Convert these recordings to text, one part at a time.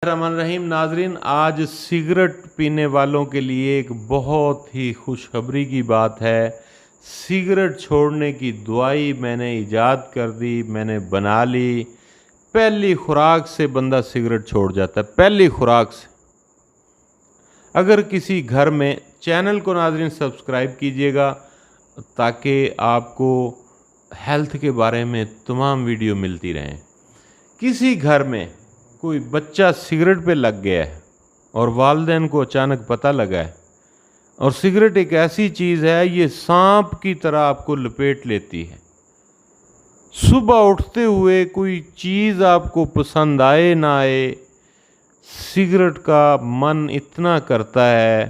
रहमान रहीम नाजरीन, आज सिगरेट पीने वालों के लिए एक बहुत ही खुशखबरी की बात है। सिगरेट छोड़ने की दवाई मैंने इजाद कर दी, मैंने बना ली। पहली खुराक से बंदा सिगरेट छोड़ जाता है, पहली खुराक से। अगर किसी घर में, चैनल को नाजरीन सब्सक्राइब कीजिएगा ताकि आपको हेल्थ के बारे में तमाम वीडियो मिलती रहें। किसी घर में कोई बच्चा सिगरेट पे लग गया है और वालिदैन को अचानक पता लगा है, और सिगरेट एक ऐसी चीज़ है, ये सांप की तरह आपको लपेट लेती है। सुबह उठते हुए कोई चीज़ आपको पसंद आए ना आए, सिगरेट का मन इतना करता है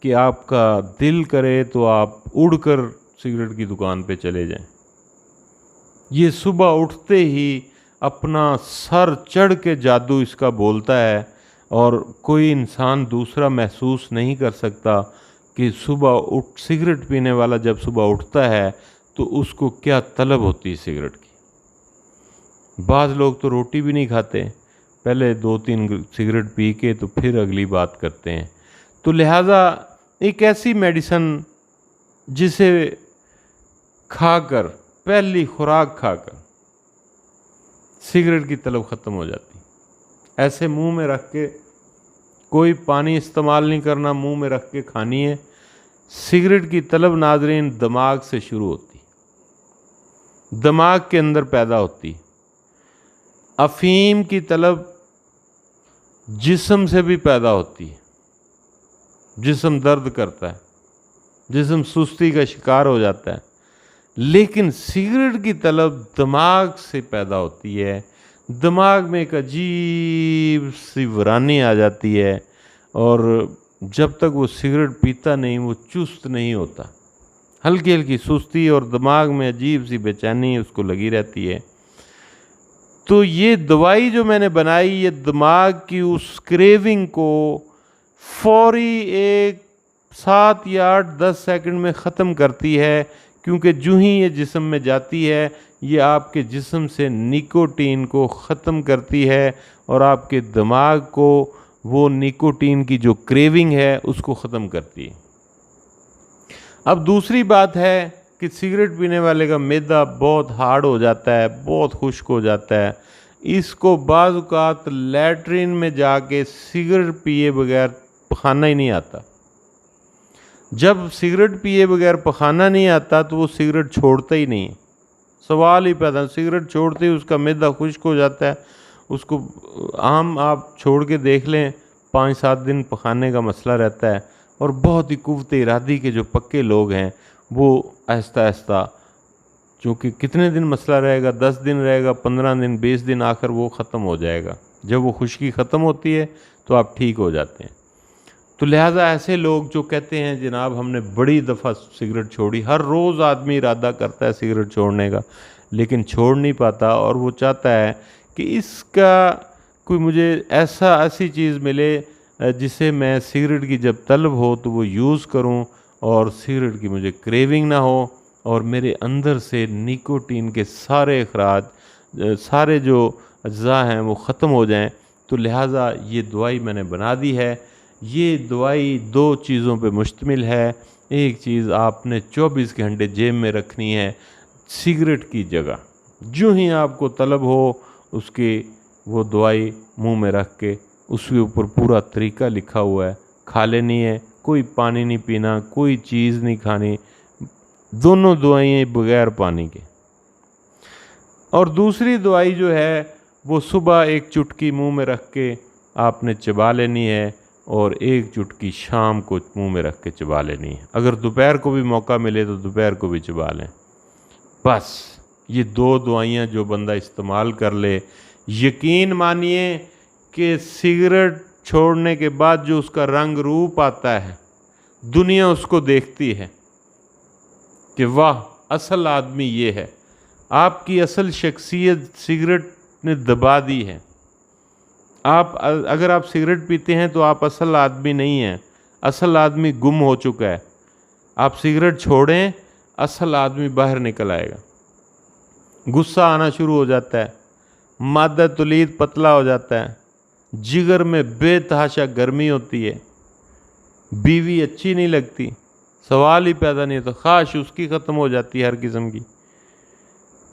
कि आपका दिल करे तो आप उड़कर सिगरेट की दुकान पे चले जाएं। ये सुबह उठते ही अपना सर चढ़ के जादू इसका बोलता है, और कोई इंसान दूसरा महसूस नहीं कर सकता कि सुबह सिगरेट पीने वाला जब सुबह उठता है तो उसको क्या तलब होती है सिगरेट की। बाज़ लोग तो रोटी भी नहीं खाते, पहले 2-3 सिगरेट पी के तो फिर अगली बात करते हैं। तो लिहाजा एक ऐसी मेडिसन जिसे खाकर, पहली खुराक खाकर सिगरेट की तलब ख़त्म हो जाती। ऐसे मुंह में रख के, कोई पानी इस्तेमाल नहीं करना, मुंह में रख के खानी है। सिगरेट की तलब नाजरीन दिमाग से शुरू होती, दिमाग के अंदर पैदा होती। अफीम की तलब जिस्म से भी पैदा होती है, जिस्म दर्द करता है, जिस्म सुस्ती का शिकार हो जाता है। लेकिन सिगरेट की तलब दिमाग से पैदा होती है। दिमाग में एक अजीब सी वीरानी आ जाती है, और जब तक वो सिगरेट पीता नहीं वो चुस्त नहीं होता। हल्की हल्की सुस्ती और दिमाग में अजीब सी बेचैनी उसको लगी रहती है। तो ये दवाई जो मैंने बनाई, ये दिमाग की उस क्रेविंग को फौरी एक 7 या 8-10 सेकंड में ख़त्म करती है, क्योंकि जो ही ये जिस्म में जाती है ये आपके जिस्म से निकोटीन को ख़त्म करती है, और आपके दिमाग को वो निकोटीन की जो क्रेविंग है उसको ख़त्म करती है। अब दूसरी बात है कि सिगरेट पीने वाले का मैदा बहुत हार्ड हो जाता है, बहुत खुश्क हो जाता है। इसको बाज़ औक़ात लैट्रिन में जाके सिगरेट पिए बगैर पखाना ही नहीं आता। जब सिगरेट पिए बगैर पखाना नहीं आता तो वो सिगरेट छोड़ता ही नहीं है। सवाल ही पैदा, सिगरेट छोड़ते ही उसका मैदा खुश्क हो जाता है। उसको आम आप छोड़ के देख लें, 5-7 दिन पखाने का मसला रहता है। और बहुत ही कुव्वत इरादी के जो पक्के लोग हैं वो आहिस्ता आहिस्ता, चूँकि कितने दिन मसला रहेगा, 10 दिन रहेगा, 15 दिन, 20 दिन, आखिर वो ख़त्म हो जाएगा। जब वो खुश्की ख़त्म होती है तो आप ठीक हो जाते हैं। तो लिहाजा ऐसे लोग जो कहते हैं जनाब हमने बड़ी दफ़ा सिगरेट छोड़ी, हर रोज़ आदमी इरादा करता है सिगरेट छोड़ने का लेकिन छोड़ नहीं पाता, और वो चाहता है कि इसका कोई मुझे ऐसी चीज़ मिले जिसे मैं सिगरेट की जब तलब हो तो वो यूज़ करूं, और सिगरेट की मुझे क्रेविंग ना हो, और मेरे अंदर से निकोटीन के सारे अखराज, सारे जो अज्जा हैं वो ख़त्म हो जाएं। तो लिहाजा ये दवाई मैंने बना दी है। ये दवाई 2 चीज़ों पे मुश्तमिल है। एक चीज़ आपने 24 घंटे जेब में रखनी है सिगरेट की जगह। जो ही आपको तलब हो उसकी वो दवाई मुंह में रख के, उसके ऊपर पूरा तरीका लिखा हुआ है, खा लेनी है। कोई पानी नहीं पीना, कोई चीज़ नहीं खानी, दोनों दवाइयाँ बगैर पानी के। और दूसरी दवाई जो है वो सुबह एक चुटकी मुंह में रख के आपने चबा लेनी है, और एक चुटकी शाम को मुंह में रख के चबा लेनी है। अगर दोपहर को भी मौका मिले तो दोपहर को भी चबा लें। बस ये 2 दवाइयाँ जो बंदा इस्तेमाल कर ले, यकीन मानिए कि सिगरेट छोड़ने के बाद जो उसका रंग रूप आता है, दुनिया उसको देखती है कि वाह असल आदमी ये है। आपकी असल शख्सियत सिगरेट ने दबा दी है। अगर आप सिगरेट पीते हैं तो आप असल आदमी नहीं हैं, असल आदमी गुम हो चुका है। आप सिगरेट छोड़ें, असल आदमी बाहर निकल आएगा। गुस्सा आना शुरू हो जाता है, मादा तुलीद पतला हो जाता है, जिगर में बेतहाशा गर्मी होती है, बीवी अच्छी नहीं लगती, सवाल ही पैदा नहीं होता, ख्वाहिश उसकी ख़त्म हो जाती है, हर किस्म की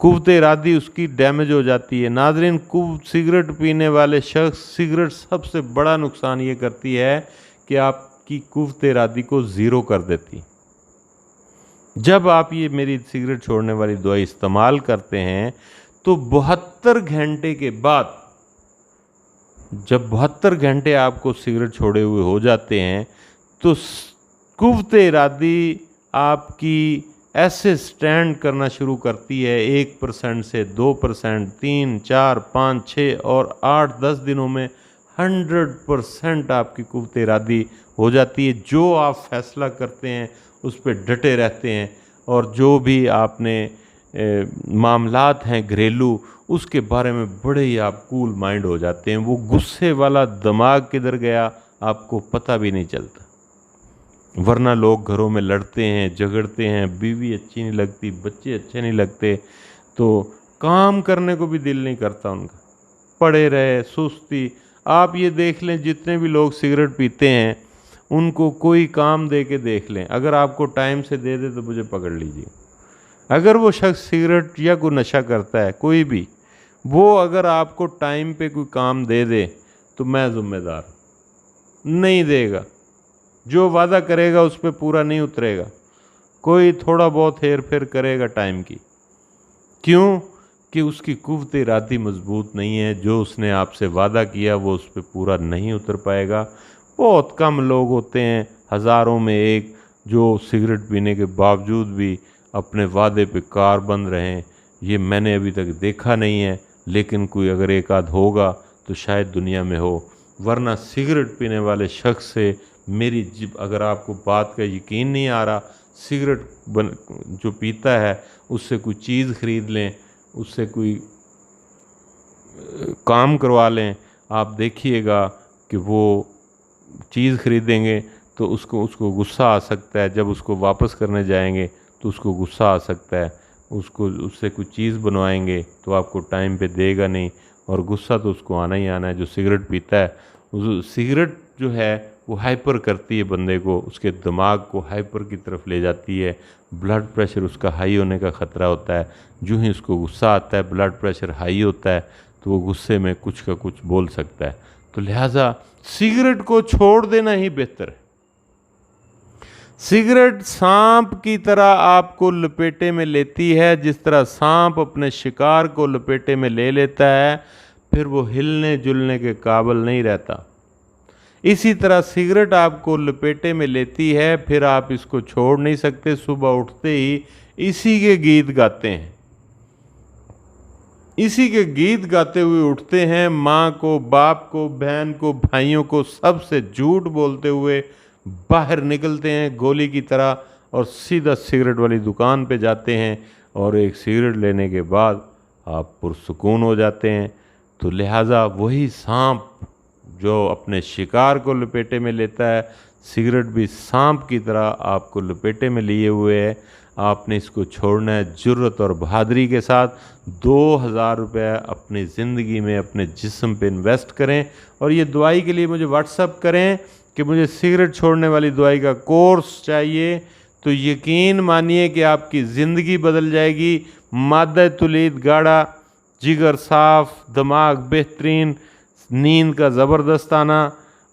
कुव्वत इरादी उसकी डैमेज हो जाती है। नाज़रीन, सिगरेट पीने वाले शख्स, सिगरेट सबसे बड़ा नुकसान ये करती है कि आपकी कुव्वत इरादी को ज़ीरो कर देती। जब आप ये मेरी सिगरेट छोड़ने वाली दवाई इस्तेमाल करते हैं तो 72 घंटे के बाद, जब 72 घंटे आपको सिगरेट छोड़े हुए हो जाते हैं, तो कुव्वत इरादी आपकी ऐसे स्टैंड करना शुरू करती है 1% से 2%, 3, 4, 5, 6 और 8-10 दिनों में 100% आपकी कुव्वत इरादी हो जाती है। जो आप फैसला करते हैं उस पर डटे रहते हैं, और जो भी आपने मामलात हैं घरेलू, उसके बारे में बड़े ही आप कूल माइंड हो जाते हैं। वो गुस्से वाला दिमाग किधर गया आपको पता भी नहीं चलता। वरना लोग घरों में लड़ते हैं, झगड़ते हैं, बीवी अच्छी नहीं लगती, बच्चे अच्छे नहीं लगते, तो काम करने को भी दिल नहीं करता उनका, पड़े रहे, सुस्ती। आप ये देख लें, जितने भी लोग सिगरेट पीते हैं उनको कोई काम दे के देख लें, अगर आपको टाइम से दे दे तो मुझे पकड़ लीजिए। अगर वो शख्स सिगरेट या कोई नशा करता है, कोई भी, वो अगर आपको टाइम पे कोई काम दे दे तो मैं ज़िम्मेदार। नहीं देगा, जो वादा करेगा उस पर पूरा नहीं उतरेगा, कोई थोड़ा बहुत हेर फेर करेगा टाइम की। क्यों? कि उसकी कुव्वत इरादी मजबूत नहीं है, जो उसने आपसे वादा किया वो उस पर पूरा नहीं उतर पाएगा। बहुत कम लोग होते हैं, हज़ारों में एक, जो सिगरेट पीने के बावजूद भी अपने वादे पे कारबंद रहें। ये मैंने अभी तक देखा नहीं है, लेकिन कोई अगर एक आध होगा तो शायद दुनिया में हो। वरना सिगरेट पीने वाले शख्स से मेरी अगर आपको बात का यकीन नहीं आ रहा, सिगरेट जो पीता है उससे कोई चीज़ ख़रीद लें, उससे कोई काम करवा लें। आप देखिएगा कि वो चीज़ ख़रीदेंगे तो उसको गुस्सा आ सकता है, जब उसको वापस करने जाएंगे तो उसको गुस्सा आ सकता है, उससे कुछ चीज़ बनवाएंगे तो आपको टाइम पे देगा नहीं, और गुस्सा तो उसको आना ही आना है। जो सिगरेट पीता है, सिगरेट जो है वो हाइपर करती है बंदे को, उसके दिमाग को हाइपर की तरफ ले जाती है, ब्लड प्रेशर उसका हाई होने का ख़तरा होता है। जो ही उसको गुस्सा आता है, ब्लड प्रेशर हाई होता है, तो वो गुस्से में कुछ का कुछ बोल सकता है। तो लिहाजा सिगरेट को छोड़ देना ही बेहतर है। सिगरेट सांप की तरह आपको लपेटे में लेती है, जिस तरह सांप अपने शिकार को लपेटे में ले लेता है, फिर वो हिलने जुलने के काबिल नहीं रहता। इसी तरह सिगरेट आपको लपेटे में लेती है, फिर आप इसको छोड़ नहीं सकते। सुबह उठते ही इसी के गीत गाते हैं, इसी के गीत गाते हुए उठते हैं। माँ को, बाप को, बहन को, भाइयों को, सबसे झूठ बोलते हुए बाहर निकलते हैं गोली की तरह, और सीधा सिगरेट वाली दुकान पे जाते हैं, और एक सिगरेट लेने के बाद आप पुरसुकून हो जाते हैं। तो लिहाजा वही सांप जो अपने शिकार को लपेटे में लेता है, सिगरेट भी सांप की तरह आपको लपेटे में लिए हुए है। आपने इसको छोड़ना है जुर्रत और बहादुरी के साथ। 2000 रुपये अपनी ज़िंदगी में, अपने जिस्म पे इन्वेस्ट करें, और ये दवाई के लिए मुझे व्हाट्सअप करें कि मुझे सिगरेट छोड़ने वाली दवाई का कोर्स चाहिए, तो यकीन मानिए कि आपकी ज़िंदगी बदल जाएगी। मादा तुलीद गाढ़ा, जिगर साफ, दिमाग बेहतरीन, नींद का ज़बरदस्त आना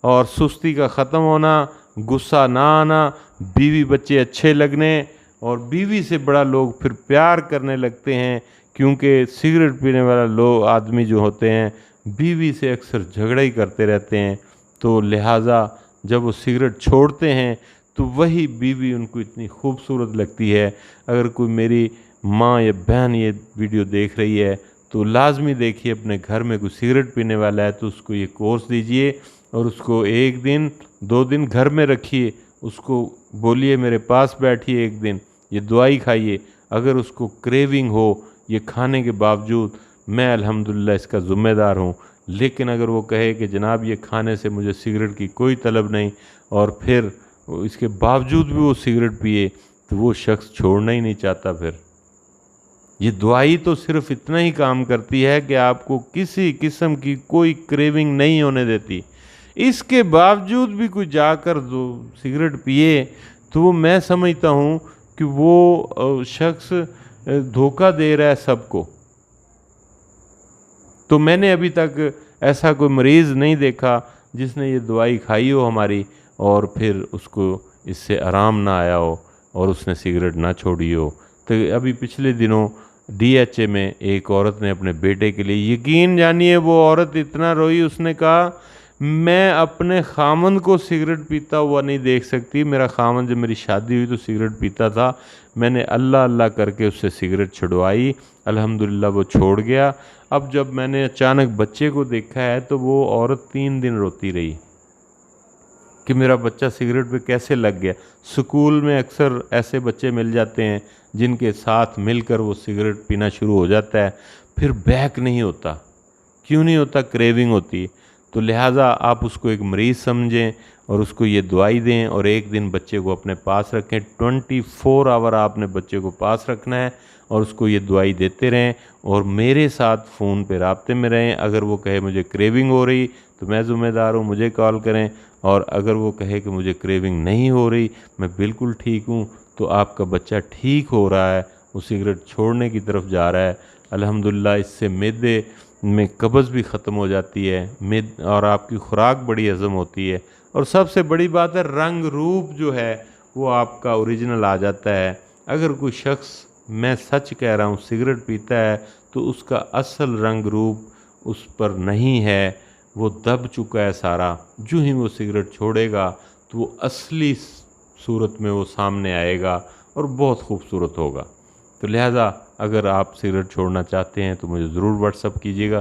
और सुस्ती का ख़त्म होना, गुस्सा ना आना, बीवी बच्चे अच्छे लगने, और बीवी से बड़ा लोग फिर प्यार करने लगते हैं, क्योंकि सिगरेट पीने वाला लोग आदमी जो होते हैं बीवी से अक्सर झगड़ा ही करते रहते हैं। तो लिहाजा जब वो सिगरेट छोड़ते हैं तो वही बीवी उनको इतनी खूबसूरत लगती है। अगर कोई मेरी माँ या बहन ये वीडियो देख रही है तो लाजमी देखिए, अपने घर में कोई सिगरेट पीने वाला है तो उसको ये कोर्स दीजिए, और उसको 1 दिन 2 दिन घर में रखिए, उसको बोलिए मेरे पास बैठिए, 1 दिन ये दवाई खाइए। अगर उसको क्रेविंग हो ये खाने के बावजूद, मैं अल्हम्दुलिल्लाह इसका ज़िम्मेदार हूँ, लेकिन अगर वो कहे कि जनाब ये खाने से मुझे सिगरेट की कोई तलब नहीं, और फिर इसके बावजूद भी वो सिगरेट पिए, तो वो शख्स छोड़ना ही नहीं चाहता। फिर ये दवाई तो सिर्फ इतना ही काम करती है कि आपको किसी किस्म की कोई क्रेविंग नहीं होने देती। इसके बावजूद भी कोई जाकर दो सिगरेट पिए तो वो मैं समझता हूँ कि वो शख्स धोखा दे रहा है सबको। तो मैंने अभी तक ऐसा कोई मरीज़ नहीं देखा जिसने ये दवाई खाई हो हमारी और फिर उसको इससे आराम ना आया हो और उसने सिगरेट ना छोड़ी हो। तो अभी पिछले दिनों डीएचए में एक औरत ने अपने बेटे के लिए, यकीन जानिए वो औरत इतना रोई, उसने कहा मैं अपने खामन को सिगरेट पीता हुआ नहीं देख सकती। मेरा खामन जब मेरी शादी हुई तो सिगरेट पीता था, मैंने अल्लाह अल्लाह करके उससे सिगरेट छुड़वाई, अल्हम्दुलिल्लाह वो छोड़ गया। अब जब मैंने अचानक बच्चे को देखा है तो वो औरत 3 दिन रोती रही कि मेरा बच्चा सिगरेट पे कैसे लग गया। स्कूल में अक्सर ऐसे बच्चे मिल जाते हैं जिनके साथ मिलकर वो सिगरेट पीना शुरू हो जाता है, फिर बैक नहीं होता। क्यों नहीं होता? क्रेविंग होती है। तो लिहाजा आप उसको एक मरीज़ समझें और उसको ये दवाई दें और एक दिन बच्चे को अपने पास रखें। 24 आवर आपने बच्चे को पास रखना है और उसको ये दवाई देते रहें और मेरे साथ फ़ोन पे राब्ते में रहें। अगर वो कहे मुझे क्रेविंग हो रही तो मैं ज़िम्मेदार हूँ, मुझे कॉल करें, और अगर वो कहे कि मुझे क्रेविंग नहीं हो रही, मैं बिल्कुल ठीक हूँ, तो आपका बच्चा ठीक हो रहा है, वो सिगरेट छोड़ने की तरफ जा रहा है। अल्हम्दुलिल्लाह इससे मैदे में कब्ज़ भी ख़त्म हो जाती है और आपकी खुराक बड़ी हज़म होती है। और सबसे बड़ी बात है रंग रूप जो है वो आपका ओरिजिनल आ जाता है। अगर कोई शख्स, मैं सच कह रहा हूँ, सिगरेट पीता है तो उसका असल रंग रूप उस पर नहीं है, वो दब चुका है सारा। जो ही वो सिगरेट छोड़ेगा तो वो असली सूरत में वो सामने आएगा और बहुत खूबसूरत होगा। तो लिहाजा अगर आप सिगरेट छोड़ना चाहते हैं तो मुझे ज़रूर व्हाट्सअप कीजिएगा।